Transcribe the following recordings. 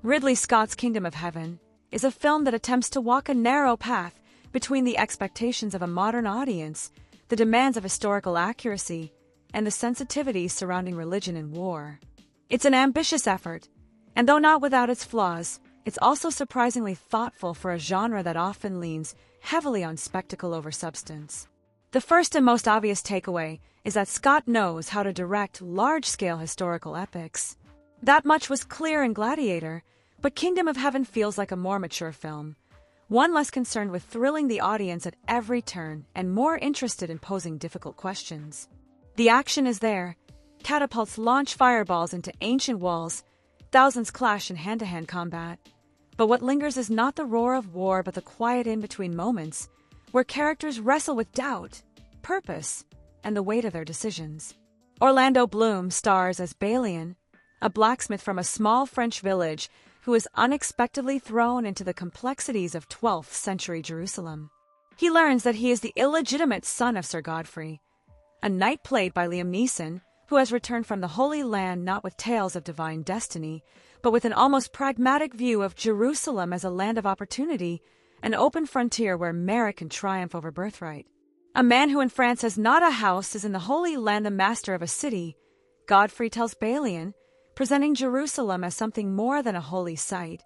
Ridley Scott's Kingdom of Heaven is a film that attempts to walk a narrow path between the expectations of a modern audience, the demands of historical accuracy, and the sensitivities surrounding religion and war. It's an ambitious effort, and though not without its flaws, it's also surprisingly thoughtful for a genre that often leans heavily on spectacle over substance. The first and most obvious takeaway is that Scott knows how to direct large-scale historical epics. That much was clear in Gladiator, but Kingdom of Heaven feels like a more mature film, one less concerned with thrilling the audience at every turn and more interested in posing difficult questions. The action is there. Catapults launch fireballs into ancient walls, thousands clash in hand-to-hand combat. But what lingers is not the roar of war but the quiet in-between moments, where characters wrestle with doubt, purpose, and the weight of their decisions. Orlando Bloom stars as Balian, a blacksmith from a small French village who is unexpectedly thrown into the complexities of 12th century Jerusalem. He learns that he is the illegitimate son of Sir Godfrey, a knight played by Liam Neeson, who has returned from the Holy Land not with tales of divine destiny, but with an almost pragmatic view of Jerusalem as a land of opportunity, an open frontier where merit can triumph over birthright. A man who in France has not a house is in the Holy Land the master of a city. Godfrey tells Balian, presenting Jerusalem as something more than a holy site.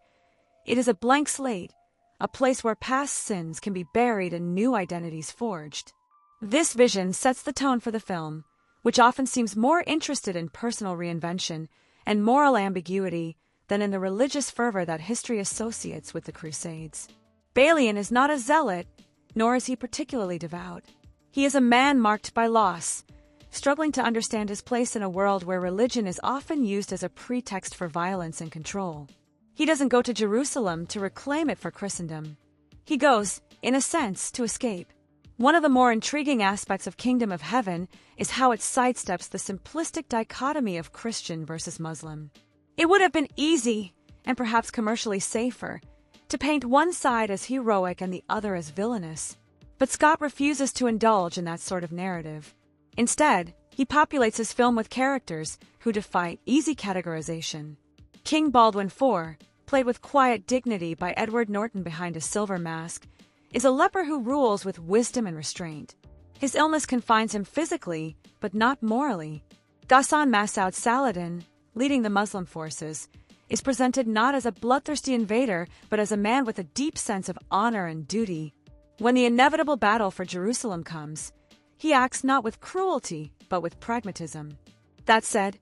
It is a blank slate, a place where past sins can be buried and new identities forged. This vision sets the tone for the film, which often seems more interested in personal reinvention and moral ambiguity than in the religious fervor that history associates with the Crusades. Balian is not a zealot, nor is he particularly devout. He is a man marked by loss, struggling to understand his place in a world where religion is often used as a pretext for violence and control. He doesn't go to Jerusalem to reclaim it for Christendom. He goes, in a sense, to escape. One of the more intriguing aspects of Kingdom of Heaven is how it sidesteps the simplistic dichotomy of Christian versus Muslim. It would have been easy, and perhaps commercially safer, to paint one side as heroic and the other as villainous. But Scott refuses to indulge in that sort of narrative. Instead, he populates his film with characters who defy easy categorization. King Baldwin IV, played with quiet dignity by Edward Norton behind a silver mask, is a leper who rules with wisdom and restraint. His illness confines him physically, but not morally. Ghassan Masoud Saladin, leading the Muslim forces, is presented not as a bloodthirsty invader, but as a man with a deep sense of honor and duty. When the inevitable battle for Jerusalem comes, he acts not with cruelty, but with pragmatism. That said,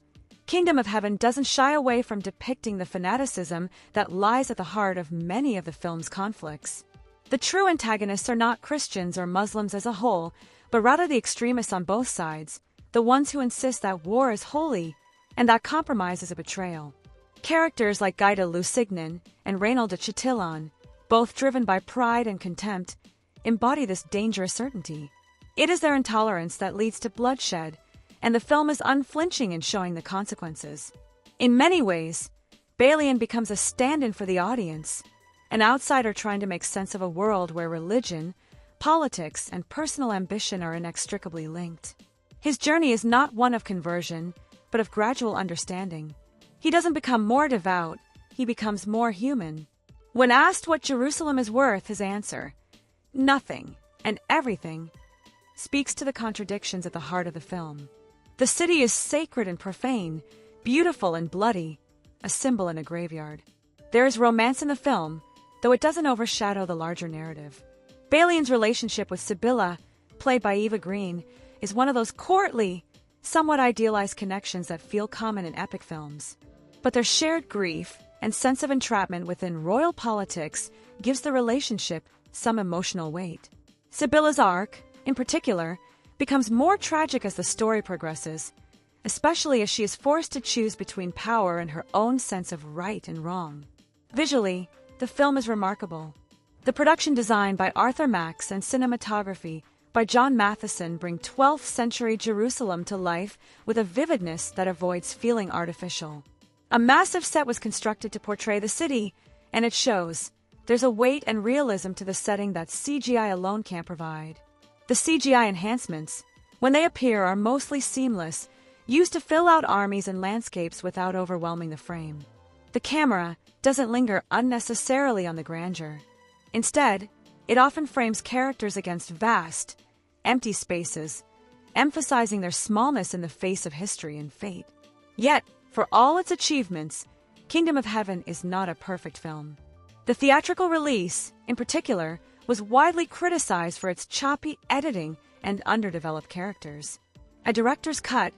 Kingdom of Heaven doesn't shy away from depicting the fanaticism that lies at the heart of many of the film's conflicts. The true antagonists are not Christians or Muslims as a whole, but rather the extremists on both sides, the ones who insist that war is holy and that compromise is a betrayal. Characters like Guy de Lusignan and Reynald de Chatillon, both driven by pride and contempt, embody this dangerous certainty. It is their intolerance that leads to bloodshed, and the film is unflinching in showing the consequences. In many ways, Balian becomes a stand-in for the audience, an outsider trying to make sense of a world where religion, politics, and personal ambition are inextricably linked. His journey is not one of conversion, but of gradual understanding. He doesn't become more devout, he becomes more human. When asked what Jerusalem is worth, his answer, nothing and everything, speaks to the contradictions at the heart of the film. The city is sacred and profane, beautiful and bloody, a symbol in a graveyard. There is romance in the film, though it doesn't overshadow the larger narrative. Balian's relationship with Sibylla, played by Eva Green, is one of those courtly, somewhat idealized connections that feel common in epic films. But their shared grief and sense of entrapment within royal politics gives the relationship some emotional weight. Sibylla's arc, in particular, becomes more tragic as the story progresses, especially as she is forced to choose between power and her own sense of right and wrong. Visually, the film is remarkable. The production design by Arthur Max and cinematography by John Matheson bring 12th century Jerusalem to life with a vividness that avoids feeling artificial. A massive set was constructed to portray the city, and it shows. There's a weight and realism to the setting that CGI alone can't provide. The CGI enhancements, when they appear, are mostly seamless, used to fill out armies and landscapes without overwhelming the frame. The camera, doesn't linger unnecessarily on the grandeur. Instead, it often frames characters against vast, empty spaces, emphasizing their smallness in the face of history and fate. Yet, for all its achievements, Kingdom of Heaven is not a perfect film. The theatrical release, in particular, was widely criticized for its choppy editing and underdeveloped characters. A director's cut,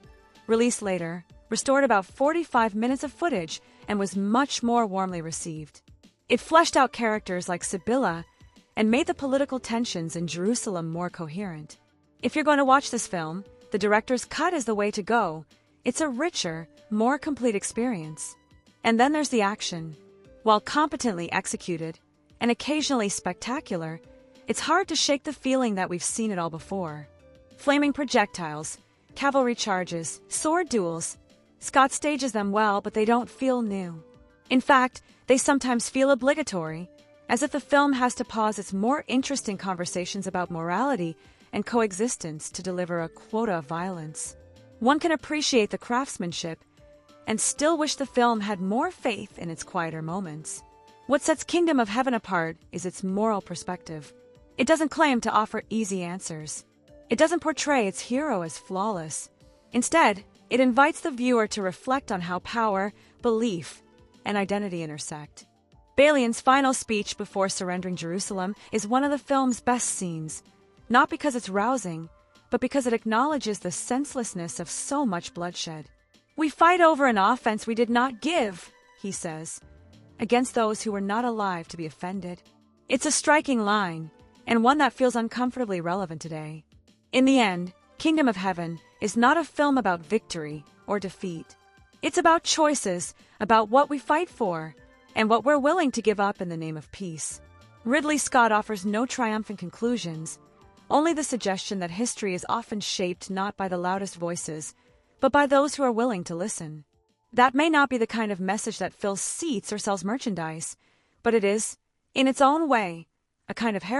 released later, restored about 45 minutes of footage and was much more warmly received. It fleshed out characters like Sibylla and made the political tensions in Jerusalem more coherent. If you're going to watch this film, the director's cut is the way to go. It's a richer, more complete experience. And then there's the action. While competently executed and occasionally spectacular, it's hard to shake the feeling that we've seen it all before. Flaming projectiles, cavalry charges, sword duels. Scott stages them well, but they don't feel new. In fact, they sometimes feel obligatory, as if the film has to pause its more interesting conversations about morality and coexistence to deliver a quota of violence. One can appreciate the craftsmanship and still wish the film had more faith in its quieter moments. What sets Kingdom of Heaven apart is its moral perspective. It doesn't claim to offer easy answers. It doesn't portray its hero as flawless. Instead, it invites the viewer to reflect on how power, belief, and identity intersect. Balian's final speech before surrendering Jerusalem is one of the film's best scenes, not because it's rousing, but because it acknowledges the senselessness of so much bloodshed. "We fight over an offense we did not give," he says, against those who were not alive to be offended. It's a striking line, and one that feels uncomfortably relevant today. In the end, Kingdom of Heaven is not a film about victory or defeat. It's about choices, about what we fight for, and what we're willing to give up in the name of peace. Ridley Scott offers no triumphant conclusions, only the suggestion that history is often shaped not by the loudest voices, but by those who are willing to listen. That may not be the kind of message that fills seats or sells merchandise, but it is, in its own way, a kind of heroism.